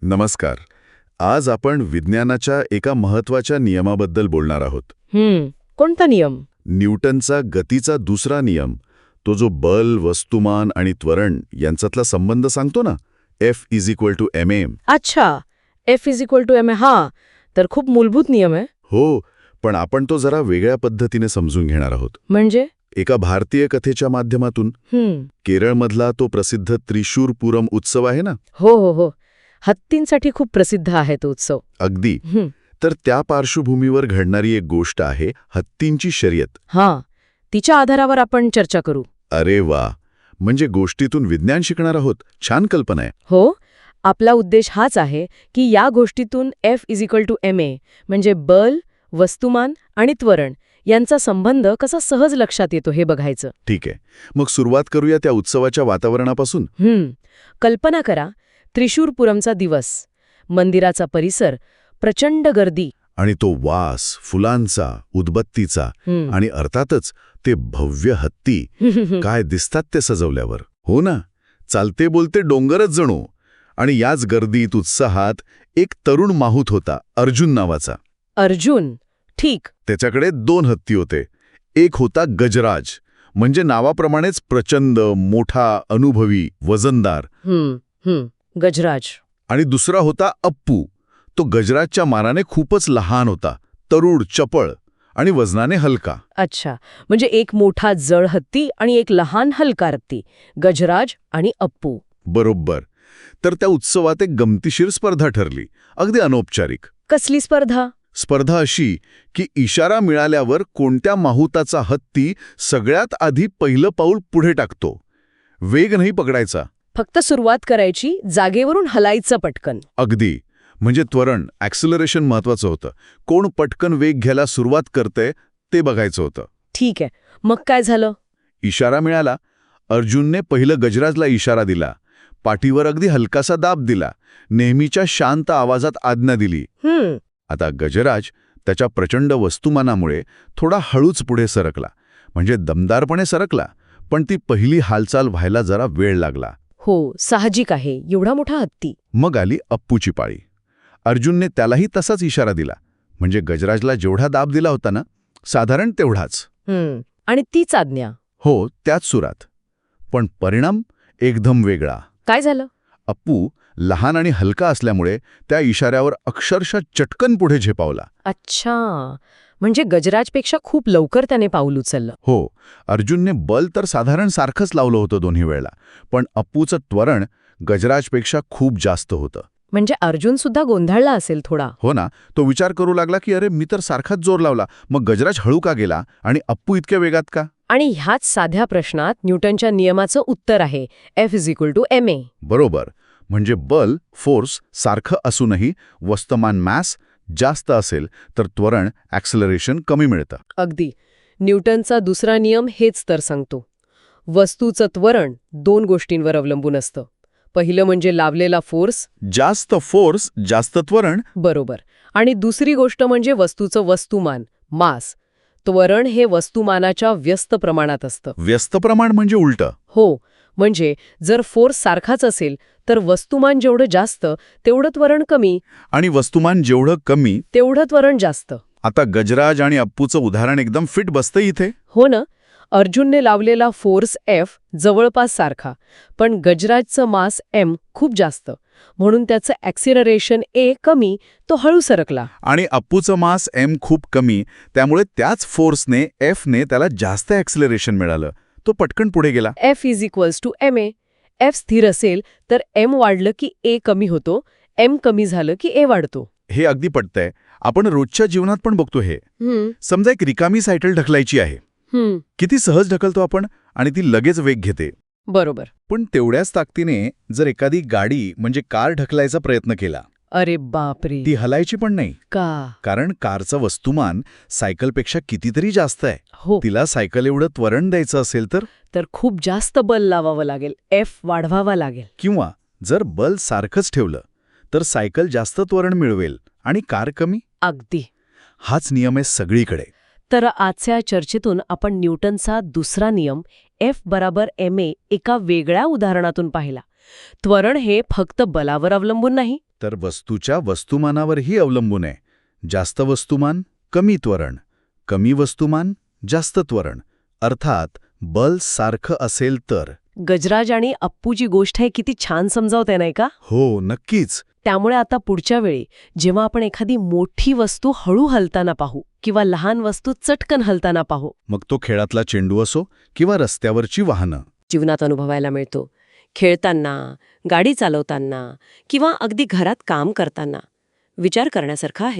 नमस्कार. आज आपण विज्ञानाच्या एका महत्वाच्या नियमाबद्दल बोलणार आहोत. कोणता नियम? न्यूटनचा गतीचा दुसरा नियम, तो जो बल, वस्तुमान आणि त्वरण यांच्यातला संबंध सांगतो ना, F = ma. अच्छा, F = ma. हा तर खूप मूलभूत नियम आहे. हो, पण आपण तो जरा वेगळ्या पद्धतीने समजून घेणार आहोत. म्हणजे एका भारतीय कथेच्या माध्यमातून. केरळमधला तो प्रसिद्ध त्रिशूर पूरम उत्सव आहे ना. हो हो हो, हत्तींसाठी खूप प्रसिद्ध आहे तो उत्सव. अगदी. तर त्या पार्श्वभूमीवर घडणारी एक गोष्ट आहे हत्तींची शर्यत. हां, तिच्या आधारावर आपण चर्चा करू. अरे वा, म्हणजे गोष्टीतून विज्ञान शिकणार आहोत. छान कल्पना आहे. हो, आपला उद्देश हाच आहे की या गोष्टीतून F = ma म्हणजे बल, वस्तुमान आणि त्वरण यांचा संबंध कसा सहज लक्षात येतो हे बघायचं. ठीक आहे, मग सुरुवात करूया त्या उत्सवाच्या वातावरणापासून. कल्पना करा, त्रिशूरपुरमचा दिवस, मंदिराचा परिसर, प्रचंड गर्दी आणि तो वास फुलांचा, उदबत्तीचा आणि अर्थातच ते भव्य हत्ती. काय दिसतात ते सजवल्यावर. हो ना, चालते बोलते डोंगरच जणू. आणि याच गर्दीत, उत्साहात एक तरुण माहूत होता, अर्जुन नावाचा. अर्जुन, ठीक. त्याच्याकडे 2 हत्ती होते. एक होता गजराज, म्हणजे नावाप्रमाणेच प्रचंड, मोठा, अनुभवी, वजनदार. गजराज. आणि दुसरा होता अप्पू. तो गजराजच्या मानाने खूपच लहान होता, तरुड, चपळ आणि वजनाने हलका. अच्छा, म्हणजे एक मोठा जड हत्ती आणि एक लहान हलका हत्ती, गजराज आणि अप्पू. बरोबर. तर त्या उत्सवात एक गमतीशीर स्पर्धा ठरली, अगदी अनौपचारिक. कसली स्पर्धा? स्पर्धा अशी की इशारा मिळाल्यावर कोणत्या माहुताचा हत्ती सगळ्यात आधी पहिलं पाऊल पुढे टाकतो. वेग नाही पकडायचा, फक्त सुरुवात करायची, जागेवरून हलायचं पटकन. अगदी. म्हणजे त्वरण, ॲक्सिलरेशन महत्वाचं होतं. कोण पटकन वेग घ्यायला सुरुवात करते ते बघायचं होतं. ठीक आहे, मग काय झालं? इशारा मिळाला. अर्जुनने पहिलं गजराजला इशारा दिला, पाठीवर अगदी हलकासा दाब दिला, नेहमीच्या शांत आवाजात आज्ञा दिली. आता गजराज त्याच्या प्रचंड वस्तुमानामुळे थोडा हळूच पुढे सरकला, म्हणजे दमदारपणे सरकला, पण ती पहिली हालचाल व्हायला जरा वेळ लागला. हो, साहजिक आहे, एवढा मोठा हत्ती. मग आली अप्पूची पाळी. अर्जुनने त्यालाही तसाच इशारा दिला, म्हणजे गजराजला जेवढा दाब दिला होता ना, साधारण तेवढाच. आणि तीच आज्ञा. हो, त्याच सुरात. पण परिणाम एकदम वेगळा. काय झालं? अप्पू लहान आणि हलका असल्यामुळे त्या इशाऱ्यावर अक्षरशः चटकन पुढे झेपावला. अच्छा, म्हणजे गजराजपेक्षा खूप लवकर त्याने पाऊल उचललं. हो, अर्जुनने बल तर साधारण सारखंच लावलं होतं दोन्ही वेळेला, पण अप्पूचं त्वरण गजराजपेक्षा खूप जास्त होतं. म्हणजे अर्जुन सुद्धा गोंधळला असेल थोडा. हो ना, तो विचार करू लागला की अरे, मी तर सारखाच जोर लावला, मग गजराज हळू का गेला आणि अप्पू इतक्या वेगात का? आणि ह्याच साध्या प्रश्नात न्यूटनच्या नियमाचं उत्तर आहे, F = ma. बरोबर. म्हणजे बल, फोर्स सारखं असूनही वस्तुमान मॅस जास्त असेल तर त्वरण, ॲक्सिलरेशन कमी मिळतं. अगदी. न्यूटनचा दुसरा नियम हेच तर सांगतो. वस्तूचं त्वरण 2 गोष्टींवर अवलंबून असतं. पहिलं म्हणजे लावलेला फोर्स. जास्त फोर्स जास्त त्वरण. बरोबर. आणि दुसरी गोष्ट म्हणजे वस्तूचं वस्तुमान, मास. त्वरण हे वस्तुमानाच्या व्यस्त प्रमाणात असतं. व्यस्त प्रमाण म्हणजे उलटं. हो, म्हणजे जर फोर्स सारखाच असेल तर वस्तुमान जेवढं जास्त तेवढं त्वरण कमी, आणि वस्तुमान जेवढं कमी तेवढं त्वरण जास्त. आता गजराज आणि अप्पूचं उदाहरण एकदम फिट बसतं इथे. हो ना, अर्जुनने लावलेला फोर्स F जवळपास सारखा, पण गजराजचं मास M खूप जास्त, म्हणून त्याचं ॲक्सिलरेशन A कमी, तो हळू सरकला. आणि अप्पूचं मास M खूप कमी, त्यामुळे त्याच फोर्सने Fने त्याला जास्त ॲक्सिलरेशन मिळालं. तो पटकन पुढे गेला. F = ma. F स्थिर असेल तर M वाढलं की A कमी होतो, M कमी झालं की A वाढतो. हे अगदी पटतंय. आपण रोजच्या जीवनात पण बघतो हे. समजा एक रिकामी सायकल ढकलायची आहे. किती सहज ढकलतो आपण, आणि ती लगेच वेग घेते. बरोबर. पण तेवढ्याच ताकदीने जर एखादी गाडी म्हणजे कार ढकलायचा प्रयत्न केला, अरे बापरे, ती हलायची पण नाही. का? कारण कारचं वस्तुमान सायकलपेक्षा कितीतरी जास्त आहे. हो. तिला सायकल एवढं त्वरण द्यायचं असेल तर खूप जास्त बल लावावं लागेल, F वाढवावा लागेल. किंवा जर बल सारखंच ठेवलं तर सायकल जास्त त्वरण मिळवेल आणि कार कमी. अगदी. हाच नियम आहे सगळीकडे. तर आजच्या चर्चेतून आपण न्यूटनचा दुसरा नियम F = ma एका वेगळ्या उदाहरणातून पाहिला. त्वरण हे फक्त बलावर अवलंबून नाही, तर वस्तूच्या वस्तुमानावरही अवलंबून आहे. जास्त वस्तुमान कमी त्वरण, कमी वस्तुमान जास्त त्वरण. अर्थात बल सारखं असेल तर. गजराज आणि अप्पूची गोष्ट आहे किती छान समजावते नाही का? हो, नक्कीच. त्यामुळे आता पुढच्या वेळी जेव्हा आपण एखादी मोठी वस्तू हळू हलताना पाहू किंवा लहान वस्तू चटकन हलताना पाहू, मग तो खेळातला चेंडू असो किंवा रस्त्यावरची वाहनं. जीवनात अनुभवायला मिळतो. खेळताना, गाडी चालवताना किंवा अगदी घरात काम करताना विचार करण्यासारखा आहे.